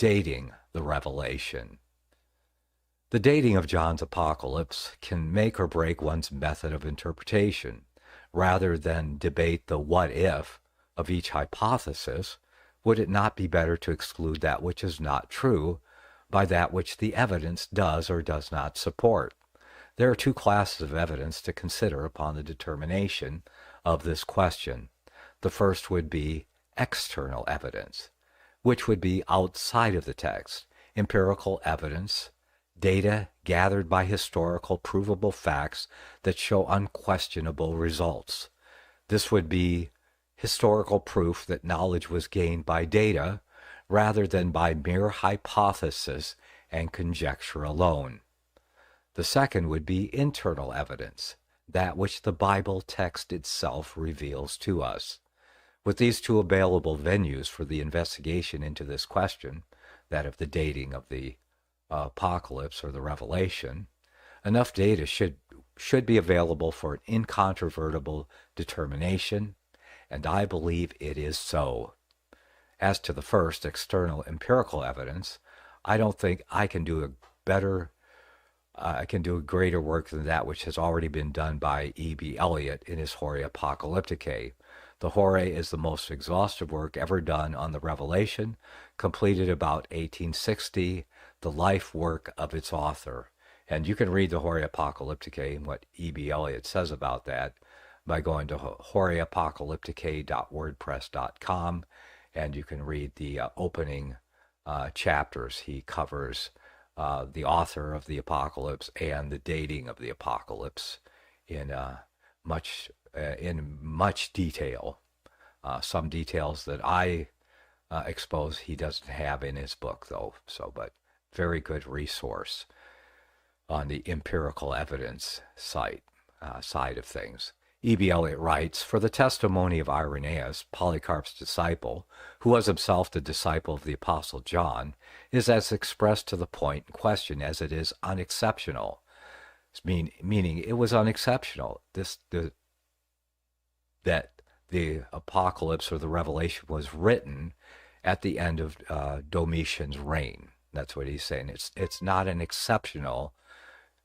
Dating the revelation. The dating of John's apocalypse can make or break one's method of interpretation. Rather than debate the what if of each hypothesis, would it not be better to exclude that which is not true by that which the evidence does or does not support? There are two classes of evidence to consider upon the determination of this question. The first would be external evidence, which would be outside of the text, empirical evidence, data gathered by historical provable facts that show unquestionable results. This would be historical proof that knowledge was gained by data rather than by mere hypothesis and conjecture alone. The second would be internal evidence, that which the Bible text itself reveals to us. With these two available venues for the investigation into this question, that of the dating of the apocalypse or the revelation, enough data should be available for an incontrovertible determination, and I believe it is so. As to the first, external empirical evidence, I don't think I can do a greater work than that which has already been done by E.B. Elliott in his Horae Apocalypticae. The Horae is the most exhaustive work ever done on the Revelation, completed about 1860, the life work of its author. And you can read the Horae Apocalypticae and what E.B. Elliott says about that by going to horaeapocalypticae.wordpress.com, and you can read the opening chapters. He covers the author of the apocalypse and the dating of the apocalypse in much detail. Some details that I expose he doesn't have in his book, though. But very good resource on the empirical evidence side of things. E.B. Elliott writes, "For the testimony of Irenaeus, Polycarp's disciple, who was himself the disciple of the Apostle John, is as expressed to the point in question as it is unexceptional." Meaning it was unexceptional. That the apocalypse or the revelation was written at the end of Domitian's reign. That's what he's saying. It's not an exceptional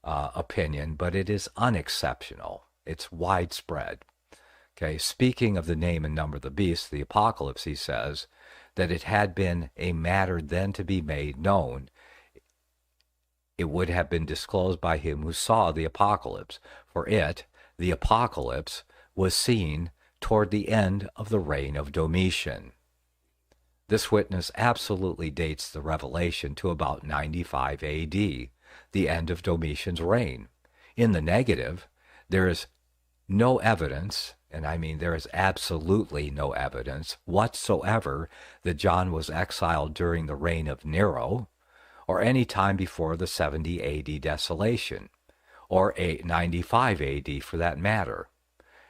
opinion, but it is unexceptional. It's widespread. Okay, speaking of the name and number of the beast, the apocalypse, he says that it had been a matter then to be made known. It would have been disclosed by him who saw the apocalypse, for it, the apocalypse, was seen toward the end of the reign of Domitian. This witness absolutely dates the revelation to about 95 A.D., the end of Domitian's reign. In the negative, there is no evidence, and I mean there is absolutely no evidence whatsoever that John was exiled during the reign of Nero, or any time before the 70 A.D. desolation, or 95 A.D. for that matter.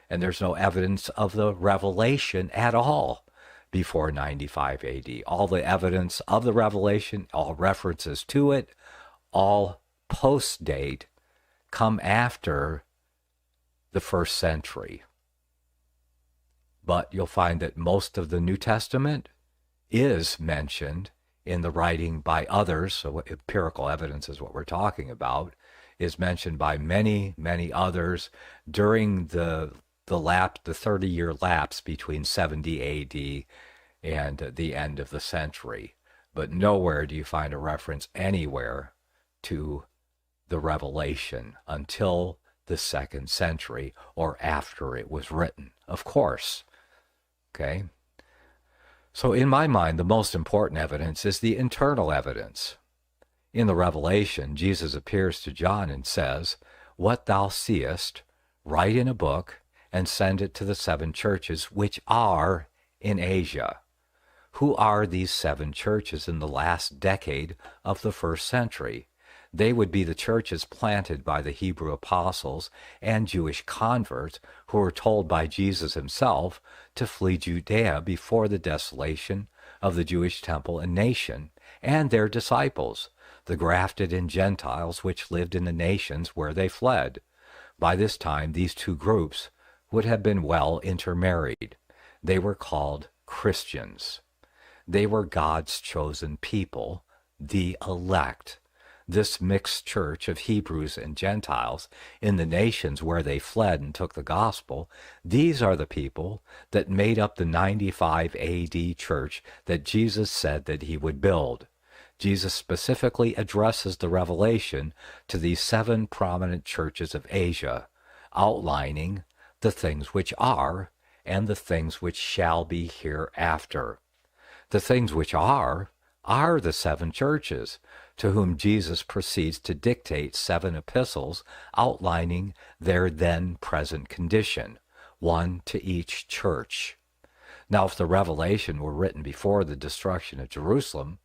And there's no evidence of the revelation at all before 95 A.D. All the evidence of the revelation, all references to it, all post-date, come after the first century. But you'll find that most of the New Testament is mentioned in the writing by others, so empirical evidence is what we're talking about, is mentioned by many, many others during the 30-year lapse between 70 A.D. and the end of the century. But nowhere do you find a reference anywhere to the revelation until the 2nd century or after it was written, of course. Okay? So in my mind, the most important evidence is the internal evidence. In the Revelation, Jesus appears to John and says, "What thou seest, write in a book and send it to the 7 churches which are in Asia." Who are these 7 churches in the last decade of the 1st century? They would be the churches planted by the Hebrew apostles and Jewish converts who were told by Jesus himself to flee Judea before the desolation of the Jewish temple and nation, and their disciples, the grafted in Gentiles which lived in the nations where they fled. By this time, these two groups would have been well intermarried. They were called Christians. They were God's chosen people, the elect. This mixed church of Hebrews and Gentiles in the nations where they fled and took the gospel, these are the people that made up the 95 AD church that Jesus said that he would build. Jesus specifically addresses the revelation to these 7 prominent churches of Asia, outlining the things which are and the things which shall be hereafter. The things which are the 7 churches, to whom Jesus proceeds to dictate 7 epistles outlining their then present condition, 1 to each church. Now, if the revelation were written before the destruction of Jerusalem,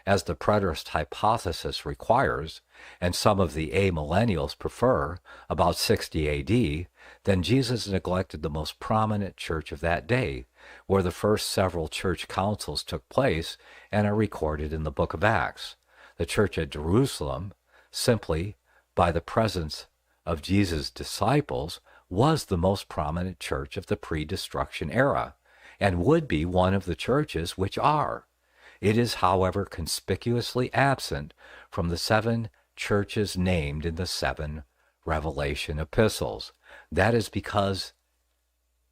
as the preterist hypothesis requires, and some of the amillennials prefer, about 60 AD, then Jesus neglected the most prominent church of that day, where the first several church councils took place and are recorded in the book of Acts. The church at Jerusalem, simply by the presence of Jesus' disciples, was the most prominent church of the pre-destruction era, and would be one of the churches which are. It is, however, conspicuously absent from the 7 churches named in the 7 Revelation epistles. That is because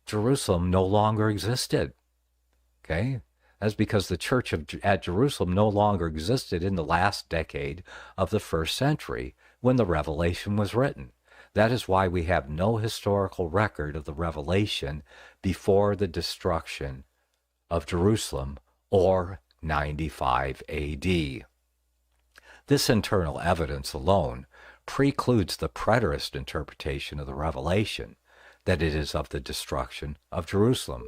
Jerusalem no longer existed. Okay? That's because the church at Jerusalem no longer existed in the last decade of the 1st century when the Revelation was written. That is why we have no historical record of the Revelation before the destruction of Jerusalem or 95 AD. This internal evidence alone precludes the preterist interpretation of the Revelation, that it is of the destruction of Jerusalem.